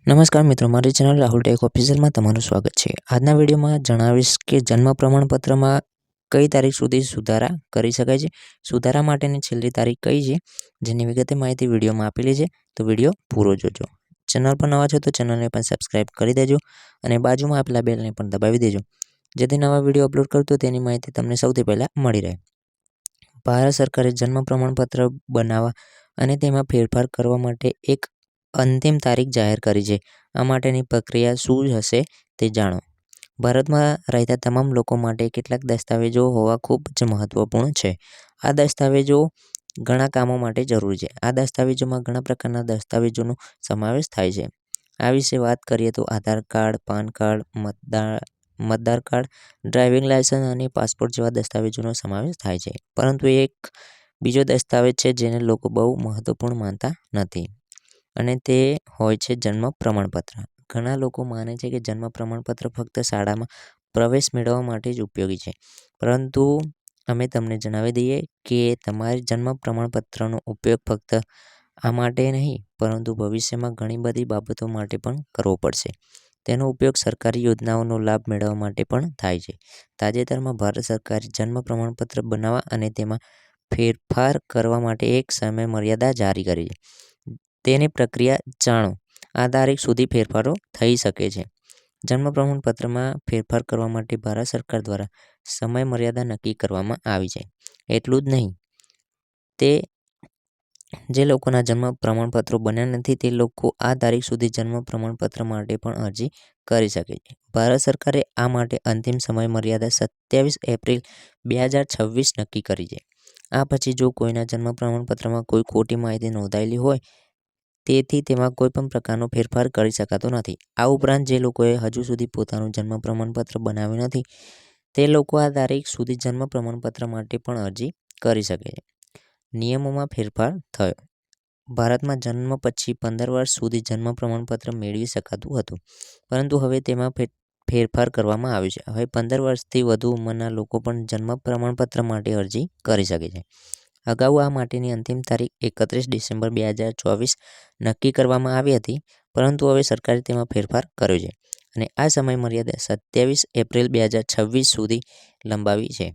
નમસ્કાર મિત્રો, મારી ચેનલ રાહુલ ટેક ઓફિશિયલમાં તમારું સ્વાગત છે। આજના વિડીયોમાં જણાવીશ કે જન્મ પ્રમાણપત્રમાં કઈ તારીખ સુધી સુધારા કરી શકાય છે, સુધારા માટેની છેલ્લી તારીખ કઈ છે, જેની વિગતે માહિતી વિડીયોમાં આપેલી છે। તો વિડીયો પૂરો જોજો। ચેનલ પર નવા છો તો ચેનલને પણ સબસ્ક્રાઇબ કરી દેજો અને બાજુમાં આપેલા બેલને પણ દબાવી દેજો, જેથી નવા વિડીયો અપલોડ કરું તો તેની માહિતી તમને સૌથી પહેલાં મળી રહે। ભારત સરકારે જન્મ પ્રમાણપત્ર બનાવવા અને તેમાં ફેરફાર કરવા માટે એક અંતિમ તારીખ જાહેર કરી છે। આ માટેની પ્રક્રિયા શું હશે તે જાણો। ભારતમાં રહેતા તમામ લોકો માટે કેટલાક દસ્તાવેજો હોવા ખૂબ જ મહત્વપૂર્ણ છે। આ દસ્તાવેજો ઘણા કામો માટે જરૂરી છે। આ દસ્તાવેજોમાં ઘણા પ્રકારના દસ્તાવેજોનો સમાવેશ થાય છે। આ વિશે વાત કરીએ તો આધાર કાર્ડ, પાન કાર્ડ, મતદાર કાર્ડ, ડ્રાઇવિંગ લાયસન્સ અને પાસપોર્ટ જેવા દસ્તાવેજોનો સમાવેશ થાય છે। પરંતુ એક બીજો દસ્તાવેજ છે જેને લોકો બહુ મહત્વપૂર્ણ માનતા નથી, અને તે હોય છે જન્મ પ્રમાણપત્ર। ઘણા લોકો માને છે કે જન્મ પ્રમાણપત્ર ફક્ત શાળામાં પ્રવેશ મેળવવા માટે જ ઉપયોગી છે, પરંતુ અમે તમને જણાવી દઈએ કે તમારે જન્મ પ્રમાણપત્રનો ઉપયોગ ફક્ત આ માટે નહીં, પરંતુ ભવિષ્યમાં ઘણી બધી બાબતો માટે પણ કરવો પડશે। તેનો ઉપયોગ સરકારી યોજનાઓનો લાભ મેળવવા માટે પણ થાય છે। તાજેતરમાં ભારત સરકારે જન્મ પ્રમાણપત્ર બનાવવા અને તેમાં ફેરફાર કરવા માટે એક સમય મર્યાદા જારી કરી છે। તેની પ્રક્રિયા જાણો। આ તારીખ સુધી ફેરફારો થઈ શકે છે। જન્મ પ્રમાણપત્રમાં ફેરફાર કરવા માટે ભારત સરકાર દ્વારા સમય મર્યાદા નક્કી કરવામાં આવી છે। એટલું જ નહીં, તે જે લોકોના જન્મ પ્રમાણપત્રો બન્યા નથી તે લોકો આ તારીખ સુધી જન્મ પ્રમાણપત્ર માટે પણ અરજી કરી શકે છે। ભારત સરકારે આ માટે અંતિમ સમય મર્યાદા 27 એપ્રિલ 2026 નક્કી કરી છે। આ પછી જો કોઈના જન્મ પ્રમાણપત્રમાં કોઈ ખોટી માહિતી નોંધાયેલી હોય, તેથી તેમાં કોઈ પણ પ્રકારનો ફેરફાર કરી શકાતો નથી। આ ઉપરાંત જે લોકોએ હજુ સુધી પોતાનું જન્મ પ્રમાણપત્ર બનાવ્યું નથી, તે લોકો આ તારીખ સુધી જન્મ પ્રમાણપત્ર માટે પણ અરજી કરી શકે છે। નિયમોમાં ફેરફાર થયો। ભારતમાં જન્મ પછી 15 વર્ષ સુધી જન્મ પ્રમાણપત્ર મેળવી શકાતું હતું, પરંતુ હવે તેમાં ફેરફાર કરવામાં આવ્યો છે। હવે 15 વર્ષથી વધુ ઉંમરના લોકો પણ જન્મ પ્રમાણપત્ર માટે અરજી કરી શકે છે। અગાઉ આ માટેની અંતિમ તારીખ 31 ડિસેમ્બર 2024 નક્કી કરવામાં આવી હતી, પરંતુ હવે સરકારે તેમાં ફેરફાર કર્યો છે અને આ સમય મર્યાદા 27 એપ્રિલ 2026 સુધી લંબાવી છે।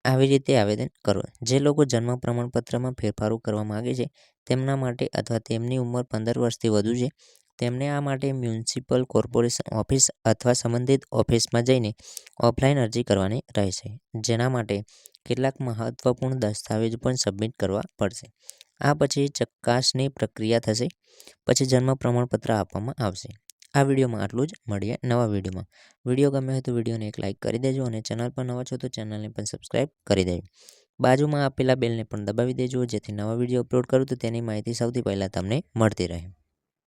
આવી રીતે આવેદન કરો। જે લોકો જન્મ પ્રમાણપત્રમાં ફેરફારો કરવા માગે છે તેમના માટે અથવા તેમની ઉંમર 15 વર્ષથી વધુ છે, તેમને આ માટે મ્યુનિસિપલ કોર્પોરેશન ઓફિસ અથવા સંબંધિત ઓફિસમાં જઈને ઓફલાઈન અરજી કરવાની રહેશે, જેના માટે કેટલાક મહત્વપૂર્ણ દસ્તાવેજો પણ સબમિટ કરવા પડશે। આ પછી ચકાસણી પ્રક્રિયા થશે, પછી જન્મ પ્રમાણપત્ર આપવામાં આવશે। આ વિડીયોમાં આટલું જ। મળીએ નવા વિડીયોમાં। વિડીયો ગમ્યો હોય તો વિડીયોને એક લાઇક કરી દેજો અને ચેનલ પર નવા છો તો ચેનલને પણ સબસ્ક્રાઇબ કરી દેજો। બાજુમાં આપેલા બેલને પણ દબાવી દેજો, જેથી નવા વિડીયો અપલોડ કરું તો તેની માહિતી સૌથી પહેલાં તમને મળતી રહે।